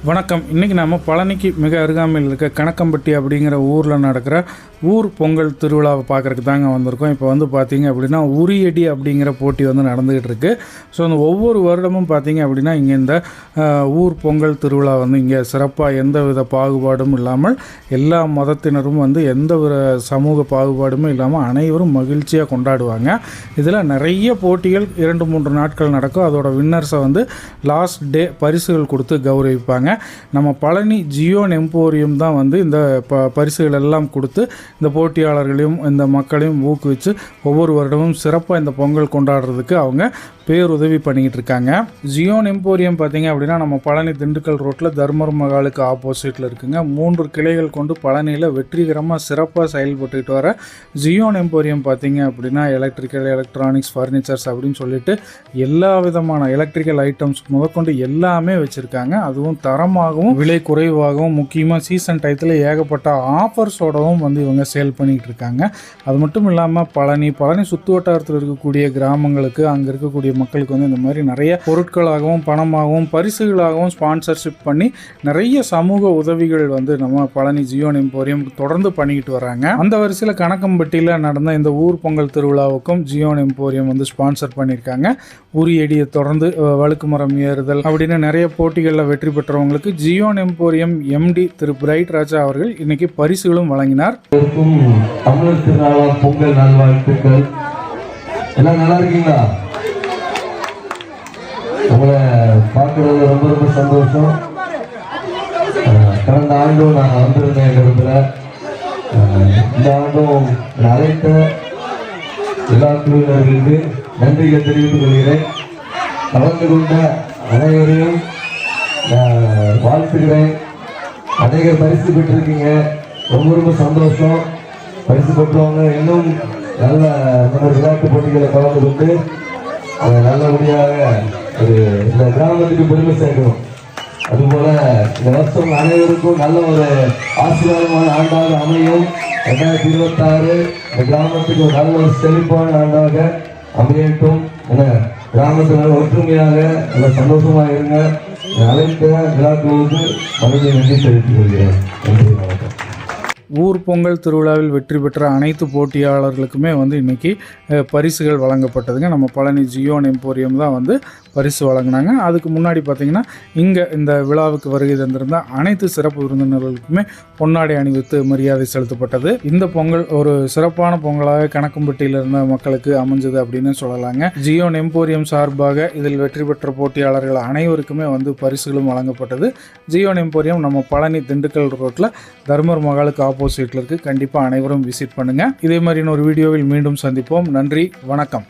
வணக்கம். இன்றைக்கி நம்ம பழனிக்கு மிக அருகாமையில் இருக்க கணக்கம்பட்டி அப்படிங்கிற ஊரில் நடக்கிற ஊர் பொங்கல் திருவிழாவை பார்க்குறதுக்கு தாங்க வந்திருக்கோம். இப்போ வந்து பார்த்திங்க அப்படின்னா உரியடி அப்படிங்கிற போட்டி வந்து நடந்துக்கிட்டு இருக்குது. ஸோ அந்த ஒவ்வொரு வருடமும் பார்த்திங்க அப்படின்னா இங்கே இந்த ஊர் பொங்கல் திருவிழா வந்து இங்கே சிறப்பாக எந்த வித பாகுபாடும் இல்லாமல் எல்லா மதத்தினரும் வந்து எந்த ஒரு சமூக பாகுபாடுமே இல்லாமல் அனைவரும் மகிழ்ச்சியாக கொண்டாடுவாங்க. இதில் நிறைய போட்டிகள் 2-3 நாட்கள் நடக்கும். அதோட வின்னர்ஸை வந்து லாஸ்ட் டே பரிசுகள் கொடுத்து கௌரவிப்பாங்க. நம்ம பழனி ஜியோன் எம்போரியம் தான் வந்து இந்த பரிசுகள் எல்லாம் கொடுத்து இந்த போட்டியாளர்களையும் இந்த மக்களையும் ஊக்குவிச்சு ஒவ்வொரு வருடமும் சிறப்பாக இந்த பொங்கல் கொண்டாடுறதுக்கு அவங்க பேருதவி பண்ணிக்கிட்டு இருக்காங்க. ஜியோன் எம்போரியம் பார்த்திங்க அப்படின்னா நம்ம பழனி திண்டுக்கல் ரோட்டில் தர்மர் மகாலுக்கு ஆப்போசிட்டில் இருக்குங்க. 3 கிளைகள் கொண்டு பழனியில் வெற்றிகரமாக சிறப்பாக செயல்பட்டுக்கிட்டு வர ஜியோன் எம்போரியம் பார்த்திங்க அப்படின்னா எலக்ட்ரிக்கல், எலக்ட்ரானிக்ஸ், ஃபர்னிச்சர்ஸ் அப்படின்னு சொல்லிட்டு எல்லா விதமான எலக்ட்ரிக்கல் ஐட்டம்ஸ் முதற்கொண்டு எல்லாமே வச்சுருக்காங்க. அதுவும் தரமாகவும் விலை குறைவாகவும் முக்கியமாக சீசன் டயத்தில் ஏகப்பட்ட ஆஃபர்ஸோடவும் வந்து இவங்க சேல் பண்ணிக்கிட்டு இருக்காங்க. அது மட்டும் இல்லாமல் பழனி சுற்று வட்டாரத்தில் இருக்கக்கூடிய கிராமங்களுக்கு அங்கே இருக்கக்கூடிய மக்களுக்கு வந்து இந்த மாதிரி நிறைய பொருட்களாகவும் பணமாகவும் பரிசுகளாகவும் ஸ்பான்சர்ஷிப் பண்ணி நிறைய சமூக உதவிகள் வந்து நம்ம பழனி ஜியோன் எம்போரியம் தொடர்ந்து பண்ணிக்கிட்டு வராங்க. அந்த வரிசையில் கணக்கம்பட்டியில் நடந்த இந்த ஊர் பொங்கல் திருவிழாவுக்கும் ஜியோன் எம்போரியம் வந்து ஸ்பான்சர் பண்ணியிருக்காங்க. உரியடியை தொடர்ந்து வழுக்கு மரம் ஏறுதல் அப்படின்னு நிறைய போட்டிகளில் வெற்றி பெற்றவங்களுக்கு ஜியோன் எம்போரியம் MD திரு பிரைட் ராஜா அவர்கள் இன்னைக்கு பரிசுகளும் வழங்கினார். தமிழர் திருநாளாம் பொங்கல் நல்வாழ்த்துக்கள். எல்லாம் நல்லா இருக்கீங்களா? உங்களை பார்க்கறது ரொம்ப ரொம்ப சந்தோஷம். கடந்த ஆண்டும் நான் வந்திருந்தேன் எங்க இடத்துல. இந்த ஆண்டும் அழைத்த எல்லா குழுவினர்களுக்கு நன்றிகளை தெரிவித்துக் கொள்கிறேன். கலந்து கொண்ட அனைவரையும் வாழ்த்துகிறேன். அநேக பரிசு பெற்றிருக்கீங்க, ரொம்ப ரொம்ப சந்தோஷம். பரிசு பெற்றவங்க இன்னும் நல்ல விளையாட்டு போட்டிகளை கலந்து கொண்டு நல்லபடியாக இந்த கிராமத்துக்கு பெருமை சேர்க்கணும். அதுபோல இந்த வருஷம் அனைவருக்கும் நல்ல ஒரு ஆசீர்வாதமான ஆண்டாக அமையும். 2026 இந்த கிராமத்துக்கு ஒரு நல்ல ஒரு செழிப்பான ஆண்டாக அமையட்டும். கிராமத்தில் ஒற்றுமையாக நல்ல சந்தோஷமாக இருங்க. அழைத்த விழாக்களுக்கு மறுபடியும் நன்றி தெரிவித்துக் கொள்கிறேன். நன்றி, வணக்கம். ஊர் பொங்கல் திருவிழாவில் வெற்றி பெற்ற அனைத்து போட்டியாளர்களுக்குமே வந்து இன்றைக்கி பரிசுகள் வழங்கப்பட்டதுங்க. நம்ம பழனி ஜியோன் எம்போரியம் தான் வந்து பரிசு வழங்கினாங்க. அதுக்கு முன்னாடி பார்த்திங்கன்னா இங்கே இந்த விழாவுக்கு வருகை தந்திருந்த அனைத்து சிறப்பு விருந்தினர்களுக்குமே பொன்னாடை அணிவித்து மரியாதை செலுத்தப்பட்டது. இந்த பொங்கல் ஒரு சிறப்பான பொங்கலாக கணக்கம்பட்டியில் இருந்த மக்களுக்கு அமைஞ்சது அப்படின்னு சொல்லலாங்க. ஜியோன் எம்போரியம் சார்பாக இதில் வெற்றி பெற்ற போட்டியாளர்கள் அனைவருக்குமே வந்து பரிசுகளும் வழங்கப்பட்டது. ஜியோன் எம்போரியம் நம்ம பழனி திண்டுக்கல் ரோட்டில் தர்மர் மகாலுக்கு ஆப்போசிட்டில் இருக்குது. கண்டிப்பாக அனைவரும் விசிட் பண்ணுங்கள். இதே மாதிரி ஒரு வீடியோவில் மீண்டும் சந்திப்போம். நன்றி, வணக்கம்.